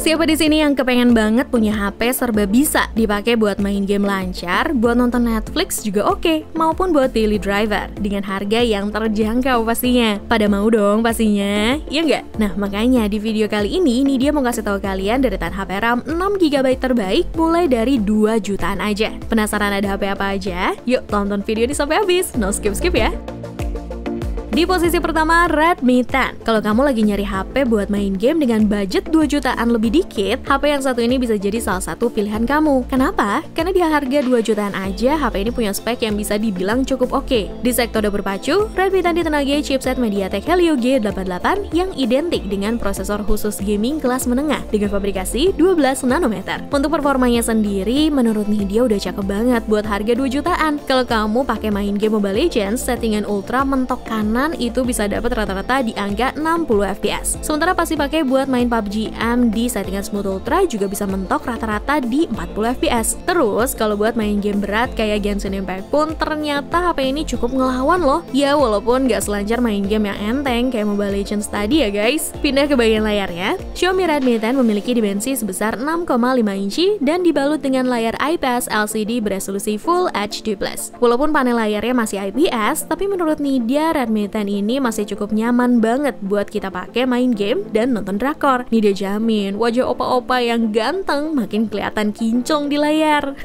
Siapa di sini yang kepengen banget punya HP serba bisa dipakai buat main game lancar, buat nonton Netflix juga oke, maupun buat daily driver dengan harga yang terjangkau pastinya. Pada mau dong pastinya, ya nggak? Nah makanya di video kali ini dia mau kasih tahu kalian deretan HP RAM 6GB terbaik mulai dari 2 jutaan aja. Penasaran ada HP apa aja? Yuk tonton video ini sampai habis, no skip-skip ya. Di posisi pertama, Redmi 10. Kalau kamu lagi nyari HP buat main game dengan budget 2 jutaan lebih dikit, HP yang satu ini bisa jadi salah satu pilihan kamu. Kenapa? Karena di harga 2 jutaan aja, HP ini punya spek yang bisa dibilang cukup oke. Di sektor berpacu, Redmi 10 ditenagai chipset MediaTek Helio G88 yang identik dengan prosesor khusus gaming kelas menengah dengan fabrikasi 12 nanometer. Untuk performanya sendiri, menurut dia udah cakep banget buat harga 2 jutaan. Kalau kamu pakai main game Mobile Legends, settingan ultra mentok kanan itu bisa dapat rata-rata di angka 60 fps. Sementara pasti pakai buat main PUBG M di settingan Smooth Ultra juga bisa mentok rata-rata di 40 fps. Terus kalau buat main game berat kayak Genshin Impact pun ternyata HP ini cukup ngelawan loh. Ya walaupun nggak selancar main game yang enteng kayak Mobile Legends tadi ya guys. Pindah ke bagian layarnya, Xiaomi Redmi 10 memiliki dimensi sebesar 6,5 inci dan dibalut dengan layar IPS LCD beresolusi Full HD+. Walaupun panel layarnya masih IPS, tapi menurut Nidya Redmi 10 ini masih cukup nyaman banget buat kita pakai main game dan nonton drakor. Nidya jamin wajah opa-opa yang ganteng makin kelihatan kinclong di layar.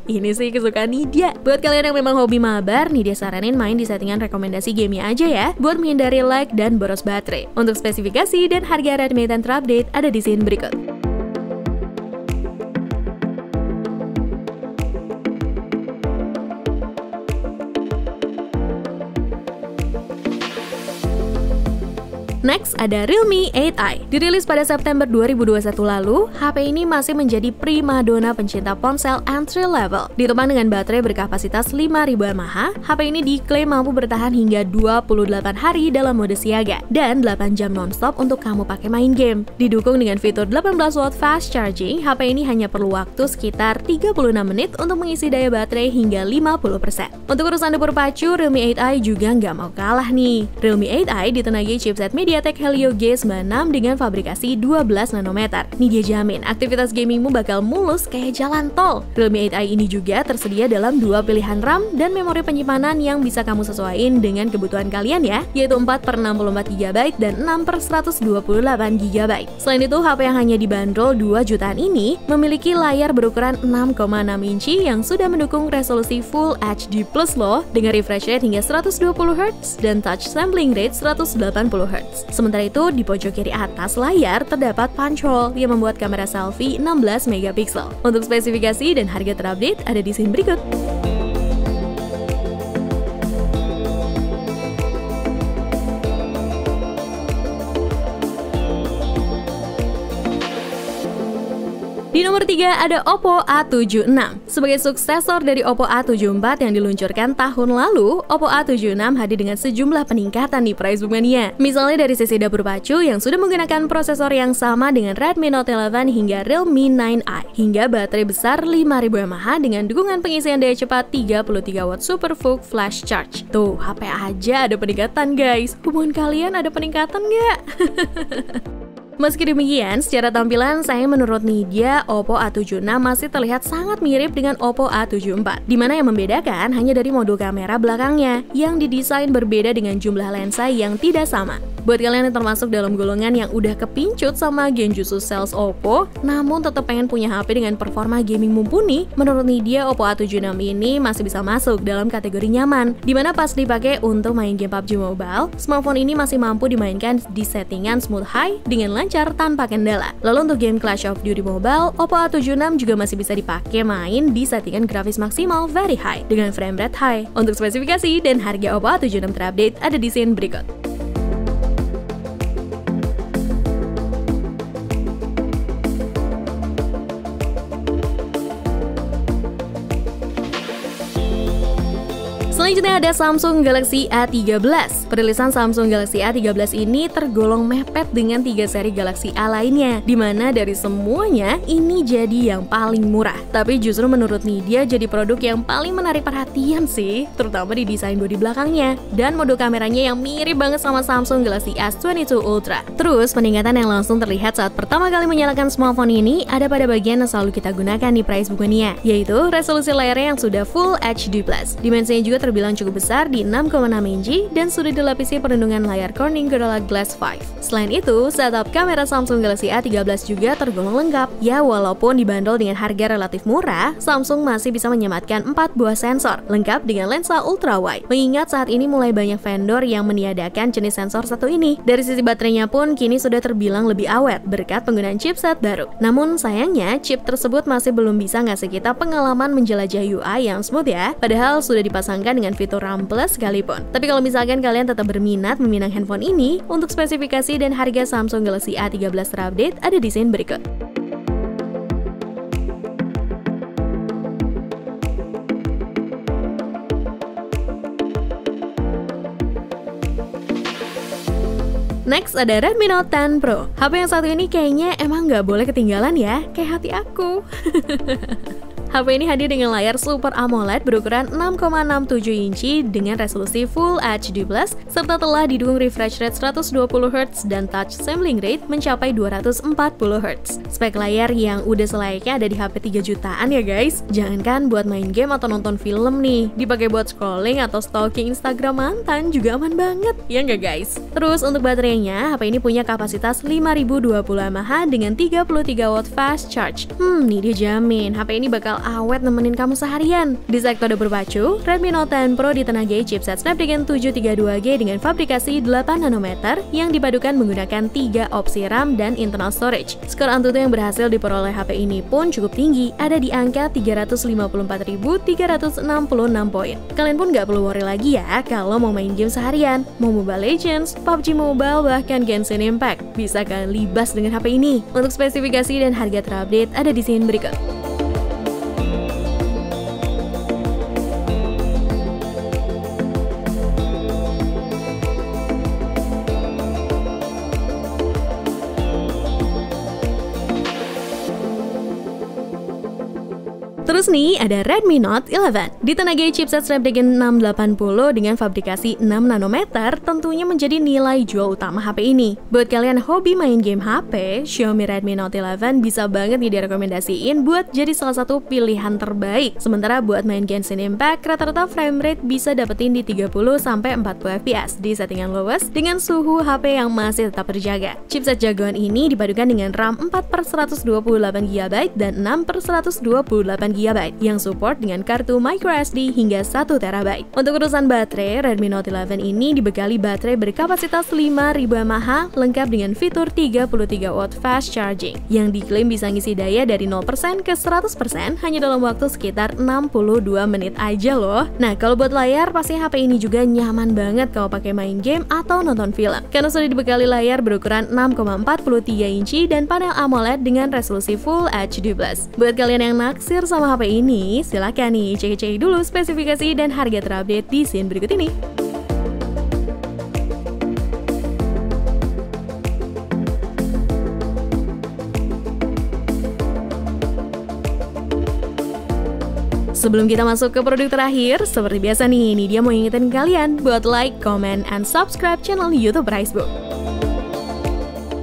Ini sih kesukaan Nidya. Buat kalian yang memang hobi mabar, Nidya saranin main di settingan rekomendasi gamenya aja ya, buat menghindari lag dan boros baterai. Untuk spesifikasi dan harga Redmi 10 terupdate ada di scene berikut. Next ada Realme 8i. Dirilis pada September 2021 lalu, HP ini masih menjadi primadona pencinta ponsel entry level. Ditopang dengan baterai berkapasitas 5000 mAh, HP ini diklaim mampu bertahan hingga 28 hari dalam mode siaga dan 8 jam nonstop untuk kamu pakai main game. Didukung dengan fitur 18W fast charging, HP ini hanya perlu waktu sekitar 36 menit untuk mengisi daya baterai hingga 50%. Untuk urusan dapur pacu, Realme 8i juga nggak mau kalah nih. Realme 8i ditenagai chipset MediaTek Helio G96 dengan fabrikasi 12 nanometer. Nih dia jamin aktivitas gamingmu bakal mulus kayak jalan tol. Realme 8i ini juga tersedia dalam 2 pilihan RAM dan memori penyimpanan yang bisa kamu sesuaiin dengan kebutuhan kalian ya, yaitu 4/64GB dan 6/128GB. Selain itu, HP yang hanya dibanderol 2 jutaan ini memiliki layar berukuran 6,6 inci yang sudah mendukung resolusi Full HD+ loh, dengan refresh rate hingga 120Hz dan touch sampling rate 180Hz. Sementara itu, di pojok kiri atas layar terdapat punch hole yang membuat kamera selfie 16 megapiksel. Untuk spesifikasi dan harga terupdate ada di scene berikut. Di nomor 3 ada Oppo A76. Sebagai suksesor dari Oppo A74 yang diluncurkan tahun lalu, Oppo A76 hadir dengan sejumlah peningkatan di price book mania. Misalnya dari sisi dapur pacu yang sudah menggunakan prosesor yang sama dengan Redmi Note 11 hingga Realme 9i, hingga baterai besar 5000 mAh dengan dukungan pengisian daya cepat 33W Superfook Flash Charge. Tuh, HP aja ada peningkatan guys. Hubungan kalian ada peningkatan nggak? Meski demikian, secara tampilan menurut Nidya, Oppo A76 masih terlihat sangat mirip dengan Oppo A74, di mana yang membedakan hanya dari modul kamera belakangnya yang didesain berbeda dengan jumlah lensa yang tidak sama. Buat kalian yang termasuk dalam golongan yang udah kepincut sama Genjutsu Sales Oppo, namun tetap pengen punya HP dengan performa gaming mumpuni, menurut Nidya Oppo A76 ini masih bisa masuk dalam kategori nyaman, dimana pas dipakai untuk main game PUBG Mobile, smartphone ini masih mampu dimainkan di settingan smooth high dengan lancar tanpa kendala. Lalu untuk game Clash of Duty Mobile, Oppo A76 juga masih bisa dipakai main di settingan grafis maksimal very high dengan frame rate high. Untuk spesifikasi dan harga Oppo A76 terupdate ada di scene berikut. Selanjutnya ada Samsung Galaxy A13. Perilisan Samsung Galaxy A13 ini tergolong mepet dengan 3 seri Galaxy A lainnya, dimana dari semuanya ini jadi yang paling murah. Tapi justru menurut Nidya jadi produk yang paling menarik perhatian sih, terutama di desain bodi belakangnya dan mode kameranya yang mirip banget sama Samsung Galaxy S22 Ultra. Terus peningkatan yang langsung terlihat saat pertama kali menyalakan smartphone ini ada pada bagian yang selalu kita gunakan di Pricebookmania, yaitu resolusi layarnya yang sudah Full HD+. Dimensinya juga terbilang cukup besar di 6,6 inci dan sudah dilapisi perlindungan layar Corning Gorilla Glass 5. Selain itu, setup kamera Samsung Galaxy A13 juga tergolong lengkap. Ya, walaupun dibanderol dengan harga relatif murah, Samsung masih bisa menyematkan 4 buah sensor, lengkap dengan lensa ultra wide. Mengingat saat ini mulai banyak vendor yang meniadakan jenis sensor satu ini. Dari sisi baterainya pun kini sudah terbilang lebih awet berkat penggunaan chipset baru. Namun sayangnya, chip tersebut masih belum bisa ngasih kita pengalaman menjelajah UI yang smooth ya. Padahal sudah dipasangkan dengan fitur RAM Plus sekalipun. Tapi kalau misalkan kalian tetap berminat meminang handphone ini, untuk spesifikasi dan harga Samsung Galaxy A13 terupdate ada di scene berikut. Next ada Redmi Note 10 Pro. HP yang satu ini kayaknya emang nggak boleh ketinggalan ya, kayak hati aku. HP ini hadir dengan layar Super AMOLED berukuran 6,67 inci dengan resolusi Full HD+, serta telah didukung refresh rate 120Hz dan touch sampling rate mencapai 240Hz. Spek layar yang udah selayaknya ada di HP 3 jutaan ya guys. Jangankan buat main game atau nonton film nih, dipakai buat scrolling atau stalking Instagram mantan juga aman banget, ya nggak guys? Terus untuk baterainya, HP ini punya kapasitas 5020 mAh dengan 33W fast charge. Nih dia jamin, HP ini bakal awet nemenin kamu seharian. Di sektor berpacu, Redmi Note 10 Pro ditenagai chipset Snapdragon 732G dengan fabrikasi 8nm yang dipadukan menggunakan 3 opsi RAM dan internal storage. Skor Antutu yang berhasil diperoleh HP ini pun cukup tinggi, ada di angka 354.366 poin. Kalian pun nggak perlu worry lagi ya kalau mau main game seharian, mau Mobile Legends, PUBG Mobile, bahkan Genshin Impact. Bisa kalian libas dengan HP ini. Untuk spesifikasi dan harga terupdate ada di scene berikut. Terus nih ada Redmi Note 11. Ditenagai chipset Snapdragon 680 dengan fabrikasi 6nm, tentunya menjadi nilai jual utama HP ini. Buat kalian hobi main game HP, Xiaomi Redmi Note 11 bisa banget nih direkomendasiin buat jadi salah satu pilihan terbaik. Sementara buat main Genshin Impact, rata-rata frame rate bisa dapetin di 30-40 fps di settingan lowest dengan suhu HP yang masih tetap terjaga. Chipset jagoan ini dipadukan dengan RAM 4/128GB dan 6/128GB yang support dengan kartu microSD hingga 1TB. Untuk urusan baterai, Redmi Note 11 ini dibekali baterai berkapasitas 5000 mAh lengkap dengan fitur 33W fast charging yang diklaim bisa ngisi daya dari 0% ke 100% hanya dalam waktu sekitar 62 menit aja loh. Nah, kalau buat layar pasti HP ini juga nyaman banget kalau pakai main game atau nonton film karena sudah dibekali layar berukuran 6,43 inci dan panel AMOLED dengan resolusi Full HD+. Buat kalian yang naksir sama HP ini, silakan nih cek-cek dulu spesifikasi dan harga terupdate di scene berikut ini. Sebelum kita masuk ke produk terakhir, seperti biasa nih, ini dia mau ingetin kalian buat like, comment, and subscribe channel YouTube Pricebook.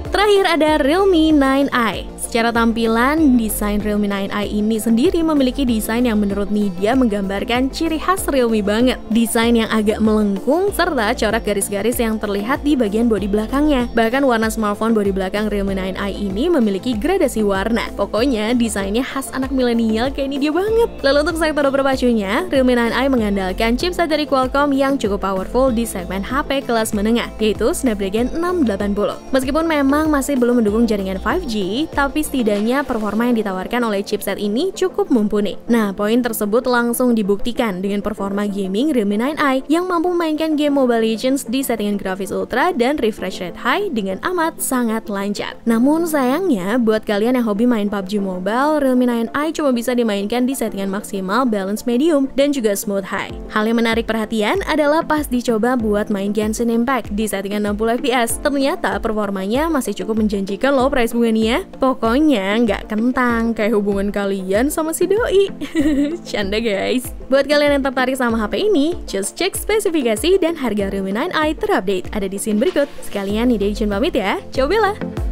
Terakhir ada Realme 9i. Secara tampilan, desain Realme 9i ini sendiri memiliki desain yang menurut Nidya menggambarkan ciri khas Realme banget. Desain yang agak melengkung serta corak garis-garis yang terlihat di bagian bodi belakangnya. Bahkan warna smartphone bodi belakang Realme 9i ini memiliki gradasi warna. Pokoknya desainnya khas anak milenial kayak Nidya banget. Lalu untuk sektor berpacunya, Realme 9i mengandalkan chipset dari Qualcomm yang cukup powerful di segmen HP kelas menengah, yaitu Snapdragon 680. Meskipun memang masih belum mendukung jaringan 5G, tapi setidaknya performa yang ditawarkan oleh chipset ini cukup mumpuni. Nah, poin tersebut langsung dibuktikan dengan performa gaming Realme 9i yang mampu memainkan game Mobile Legends di settingan grafis ultra dan refresh rate high dengan amat sangat lancar. Namun sayangnya, buat kalian yang hobi main PUBG Mobile, Realme 9i cuma bisa dimainkan di settingan maksimal balance medium dan juga smooth high. Hal yang menarik perhatian adalah pas dicoba buat main Genshin Impact di settingan 60 fps, ternyata performanya masih cukup menjanjikan loh price bukan ya? Pokoknya nggak kentang kayak hubungan kalian sama si doi. Canda guys. Buat kalian yang tertarik sama HP ini, just cek spesifikasi dan harga Realme 9i terupdate ada di scene berikut. Sekalian nih Deijun pamit ya, cobalah.